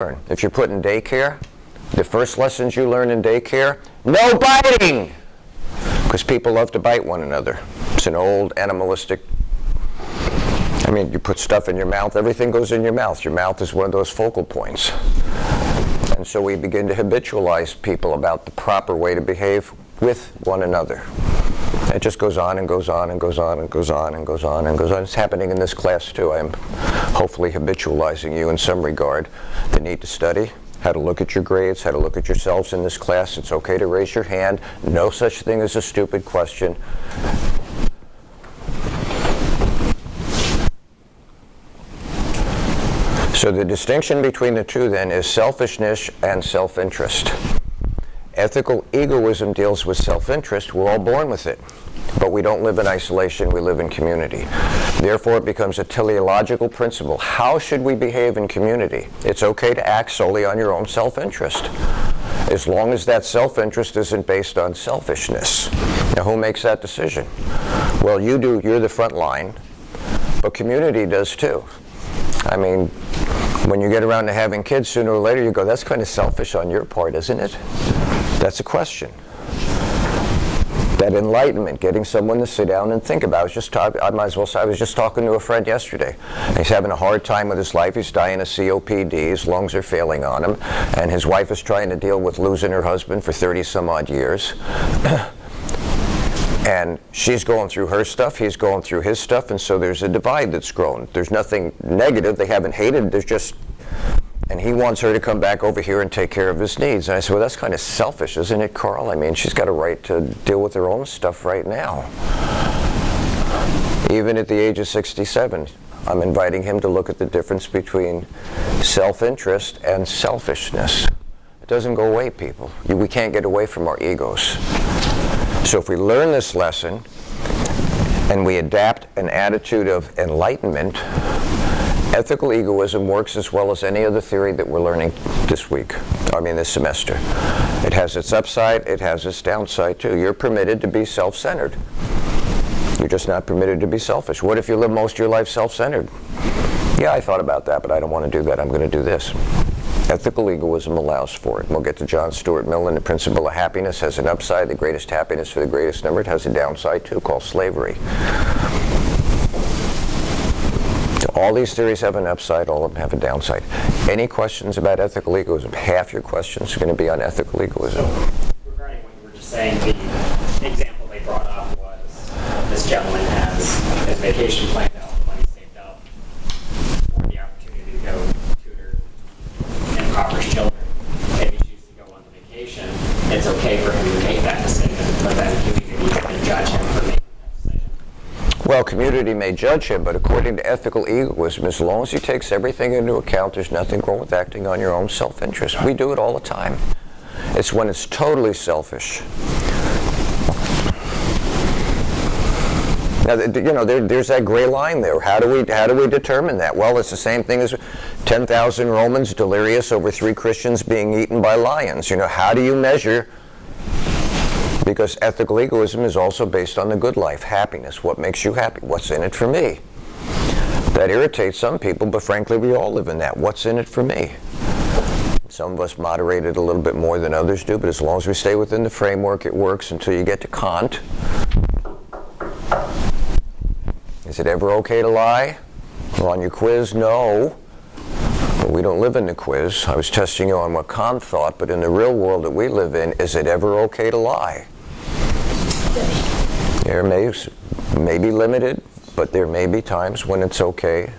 If you're put in daycare, the first lessons you learn in daycare, no biting! Because people love to bite one another. It's an old animalistic, I mean, you put stuff in your mouth, everything goes in your mouth. Your mouth is one of those focal points. And so we begin to habitualize people about the proper way to behave with one another. It just goes on and goes on and goes on and goes on and goes on and goes on. It's happening in this class too. I'm hopefully habitualizing you in some regard the need to study, how to look at your grades, how to look at yourselves in this class. It's okay to raise your hand. No such thing as a stupid question. So the distinction between the two then is selfishness and self-interest. Ethical egoism deals with self-interest. We're all born with it. But we don't live in isolation, we live in community. Therefore, it becomes a teleological principle. How should we behave in community? It's okay to act solely on your own self-interest, as long as that self-interest isn't based on selfishness. Now, who makes that decision? Well, you do. You're the front line, but community does too. I mean, when you get around to having kids, sooner or later you go, that's kind of selfish on your part, isn't it? That's a question. That enlightenment, getting someone to sit down and think about. I might as well say, I was just talking to a friend yesterday. He's having a hard time with his life. He's dying of COPD. His lungs are failing on him. And his wife is trying to deal with losing her husband for 30 some odd years. And she's going through her stuff, he's going through his stuff, and so there's a divide that's grown. There's nothing negative, they haven't hated, there's just, and he wants her to come back over here and take care of his needs. And I said, well, that's kind of selfish, isn't it, Carl? I mean, she's got a right to deal with her own stuff right now. Even at the age of 67, I'm inviting him to look at the difference between self-interest and selfishness. It doesn't go away, people. We can't get away from our egos. So if we learn this lesson and we adapt an attitude of enlightenment, ethical egoism works as well as any other theory that we're learning this semester. It has its upside, it has its downside too. You're permitted to be self-centered. You're just not permitted to be selfish. What if you live most of your life self-centered? Yeah, I thought about that, but I don't want to do that. I'm going to do this. Ethical egoism allows for it. We'll get to John Stuart Mill, and the principle of happiness has an upside, the greatest happiness for the greatest number. It has a downside too, called slavery. So all these theories have an upside, all of them have a downside. Any questions about ethical egoism? Half your questions are going to be on ethical egoism. So, regarding what you were just saying, the example they brought up was this gentleman has his vacation planned out, the money saved up for the opportunity to go tutor impoverished children. If he chooses to go on the vacation, it's okay for him to make that decision, but then community can judge him for making that decision. Well, community may judge him, but according to ethical egoism, as long as he takes everything into account, there's nothing wrong with acting on your own self-interest. We do it all the time. It's when it's totally selfish. Now, there's that gray line there. How do we determine that? Well, it's the same thing as 10,000 Romans delirious over 3 Christians being eaten by lions. How do you measure? Because ethical egoism is also based on the good life, happiness. What makes you happy? What's in it for me? That irritates some people, but frankly, we all live in that. What's in it for me? Some of us moderate it a little bit more than others do, but as long as we stay within the framework, it works until you get to Kant. Is it ever okay to lie? Well, on your quiz, no. But we don't live in the quiz. I was testing you on what Kant thought, but in the real world that we live in, is it ever okay to lie? There may be limited, but there may be times when it's okay.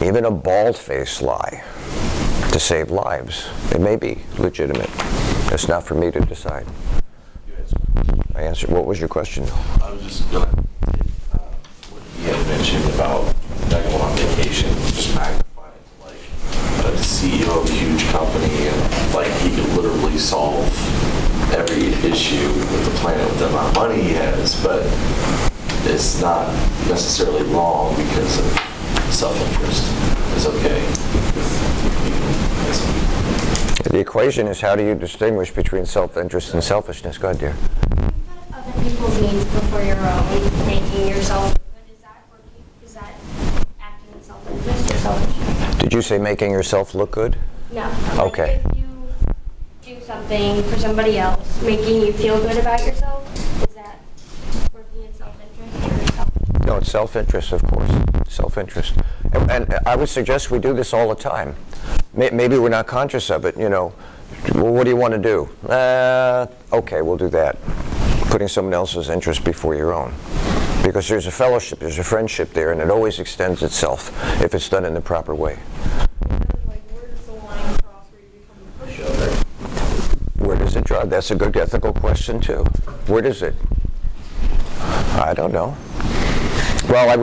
Even a bald-faced lie to save lives. It may be legitimate. It's not for me to decide. I answered. What was your question? I was just going to what you had mentioned about not going on vacation, just magnify it like a CEO of a huge company, and he could literally solve every issue with the planet with the amount of money he has, but it's not necessarily wrong because of self-interest. It's okay. The equation is, how do you distinguish between self-interest and selfishness? Go ahead, dear. Other people's needs before your own, making yourself good. Is that acting in self-interest or selfishness? Did you say making yourself look good? No. Okay. Like if you do something for somebody else, making you feel good about yourself, is that working in self-interest or self? No, it's self-interest, of course. Self-interest. And I would suggest we do this all the time. Maybe we're not conscious of it, you know. Well, what do you want to do? Okay, we'll do that. Putting someone else's interest before your own. Because there's a fellowship, there's a friendship there, and it always extends itself if it's done in the proper way. Like, where does the line cross where you become a pushover? Where does it draw? That's a good ethical question, too. Where does it? I don't know. Well, I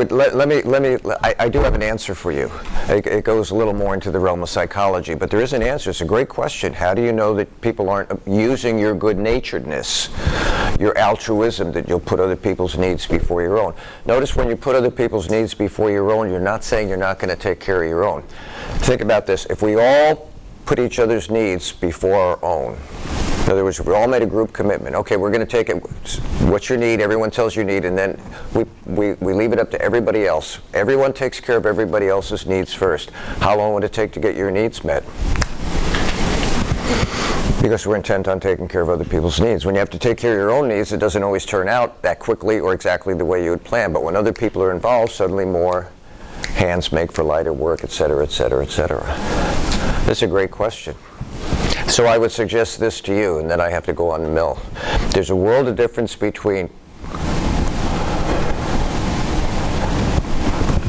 do have an answer for you. It goes a little more into the realm of psychology, but there is an answer. It's a great question. How do you know that people aren't using your good-naturedness, your altruism, that you'll put other people's needs before your own? Notice when you put other people's needs before your own, you're not saying you're not going to take care of your own. Think about this. If we all put each other's needs before our own, in other words, if we all made a group commitment, okay, we're going to take it, what's your need, everyone tells your need, and then we leave it up to everybody else. Everyone takes care of everybody else's needs first. How long would it take to get your needs met? Because we're intent on taking care of other people's needs. When you have to take care of your own needs, it doesn't always turn out that quickly or exactly the way you would plan. But when other people are involved, suddenly more hands make for lighter work, et cetera, et cetera, et cetera. That's a great question. So I would suggest this to you, and then I have to go on the mill. There's a world of difference between,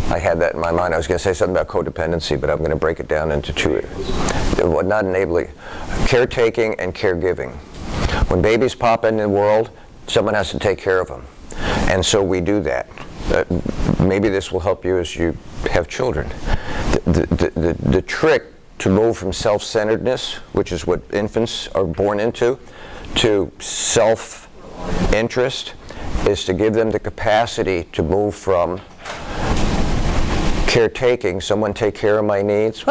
I had that in my mind. I was going to say something about codependency, but I'm going to break it down into two. Not enabling, caretaking and caregiving. When babies pop into the world, someone has to take care of them. And so we do that. Maybe this will help you as you have children. The trick to move from self-centeredness, which is what infants are born into, to self-interest, is to give them the capacity to move from caretaking, someone take care of my needs,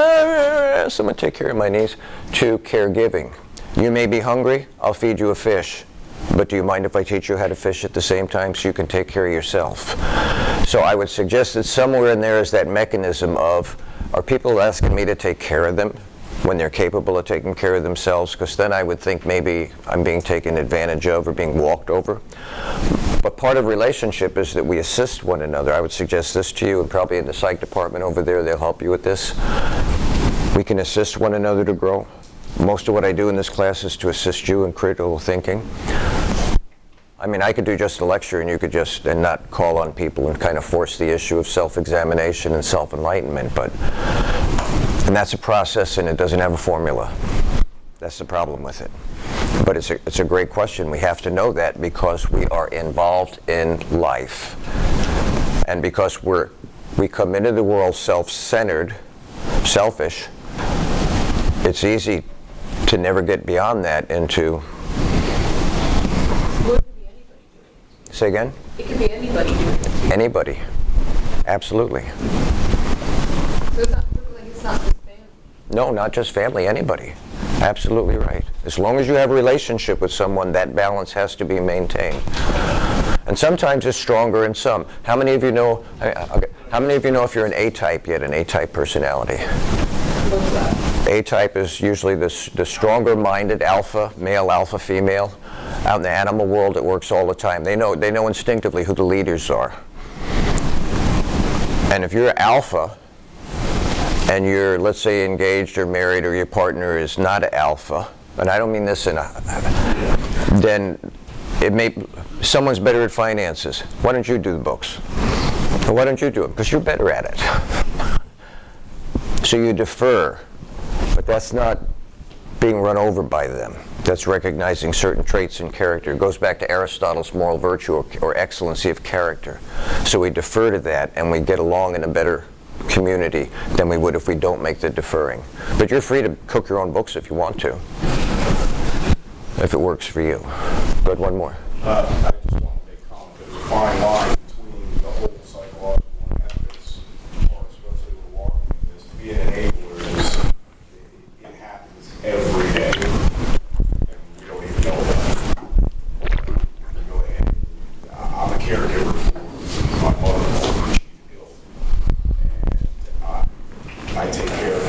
someone take care of my needs, to caregiving. You may be hungry, I'll feed you a fish. But do you mind if I teach you how to fish at the same time so you can take care of yourself? So I would suggest that somewhere in there is that mechanism of, are people asking me to take care of them when they're capable of taking care of themselves? Because then I would think maybe I'm being taken advantage of or being walked over. But part of relationship is that we assist one another. I would suggest this to you, and probably in the psych department over there, they'll help you with this. We can assist one another to grow. Most of what I do in this class is to assist you in critical thinking. I mean, I could do just a lecture and you could just, and not call on people and kind of force the issue of self-examination and self-enlightenment, and that's a process and it doesn't have a formula. That's the problem with it. But it's a great question. We have to know that because we are involved in life. And because we come into the world self-centered, selfish, it's easy to never get beyond that into... Well, it could be anybody doing it. Say again? It could be anybody doing it. Anybody. Absolutely. So it's not like it's not just family. No, not just family, anybody. Absolutely right. As long as you have a relationship with someone, that balance has to be maintained. And sometimes it's stronger in some. How many of you know, how many of you know if you're an A-type, you had an A-type personality? What's that? A-type is usually the stronger-minded alpha, male, alpha, female. Out in the animal world, it works all the time. They know instinctively who the leaders are. And if you're alpha, and you're, let's say, engaged or married, or your partner is not an alpha, and I don't mean this in a, then someone's better at finances. Why don't you do the books? Or why don't you do them? Because you're better at it. So you defer, but that's not being run over by them. That's recognizing certain traits in character. It goes back to Aristotle's moral virtue or excellency of character. So we defer to that and we get along in a better community than we would if we don't make the deferring. But you're free to cook your own books if you want to, if it works for you. Good, one more. I just want to make a comment. There's a fine line between the whole psychological and ethics part, especially with walking in this. To be an enabler is, it happens every day, and we don't even know that. You go ahead. I'm a caregiver for my mother-in-law when she's ill, and I take care of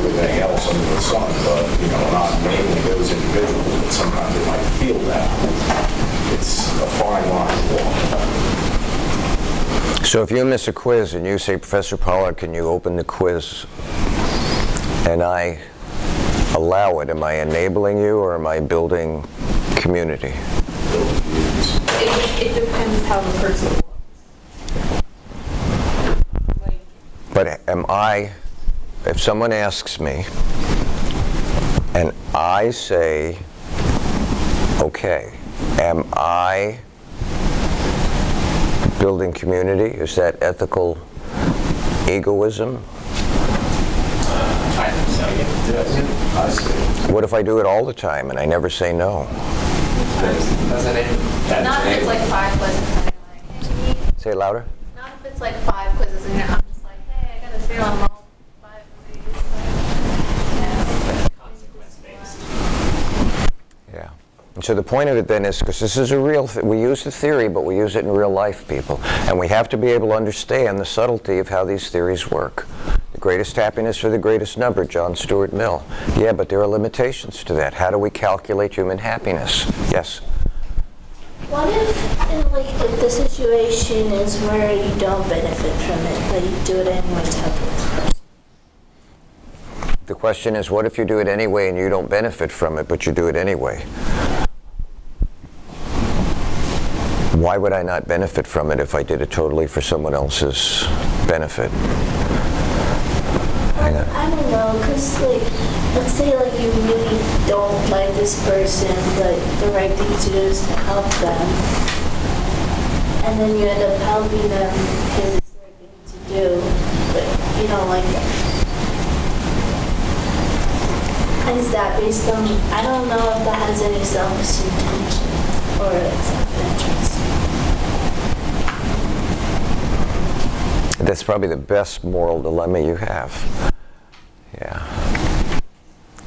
everything else under the sun, but, not naming those individuals, but sometimes they might feel that. It's a fine line to walk. So if you miss a quiz and you say, Professor Pollard, can you open the quiz? And I allow it, am I enabling you or am I building community? It depends how the person looks. But if someone asks me and I say, okay, am I building community? Is that ethical egoism? I think so, yeah. Yes, I see. What if I do it all the time and I never say no? Doesn't it? Not if it's like 5 quizzes and you're like, hey, Say it louder. not if it's like 5 quizzes and I'm just like, hey, I got to fail on all 5 of these. Consequence-based. Yeah. And so the point of it then is, because this is a real, we use the theory, but we use it in real life, people. And we have to be able to understand the subtlety of how these theories work. The greatest happiness for the greatest number, John Stuart Mill. Yeah, but there are limitations to that. How do we calculate human happiness? Yes? What if if the situation is where you don't benefit from it, but you do it anyway to help this person? The question is, what if you do it anyway and you don't benefit from it, but you do it anyway? Why would I not benefit from it if I did it totally for someone else's benefit? Hang on. I don't know, because let's say you really don't like this person, but the right thing to do is to help them. And then you end up helping them because it's the right thing to do, but you don't like them. Is that based on, I don't know if that has any selfish intention or self-interest. That's probably the best moral dilemma you have. Yeah.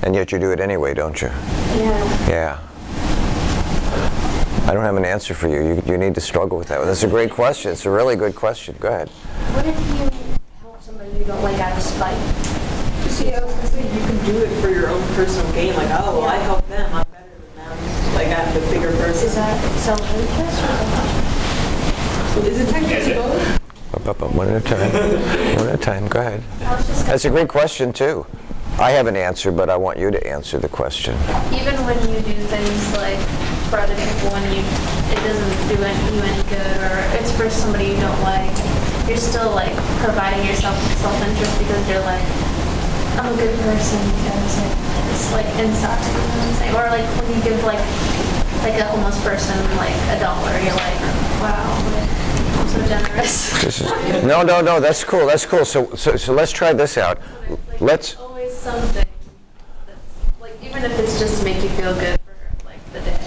And yet you do it anyway, don't you? Yeah. Yeah. I don't have an answer for you. You need to struggle with that one. That's a great question. It's a really good question. Go ahead. What if you help somebody you don't like out of spite? See, I was going to say, you can do it for your own personal gain. Like, oh, well, I helped them. I'm better than them. Like, I'm the bigger person. Is that self-interest or Is it technically both? One at a time. One at a time. Go ahead. That's a great question, too. I have an answer, but I want you to answer the question. even when you do things like for other people when it doesn't do you any good or it's for somebody you don't like, you're still like providing yourself with self-interest because you're like, I'm a good person because it's like inside, you know what I'm saying? Or like when you give like a homeless person like $1, you're like, wow, I'm so generous. No, that's cool. That's cool. So let's try this out. There's always something that's like, even if it's just to make you feel good for like the day.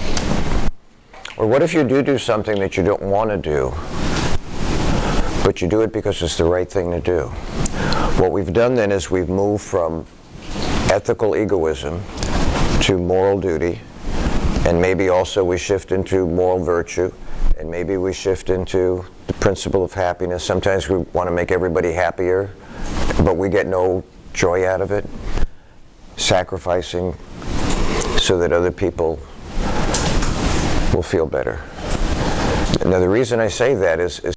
Or what if you do something that you don't want to do, but you do it because it's the right thing to do? What we've done then is we've moved from ethical egoism to moral duty, and maybe also we shift into moral virtue, and maybe we shift into the principle of happiness. Sometimes we want to make everybody happier, but we get no joy out of it. Sacrificing so that other people will feel better. Now the reason I say that is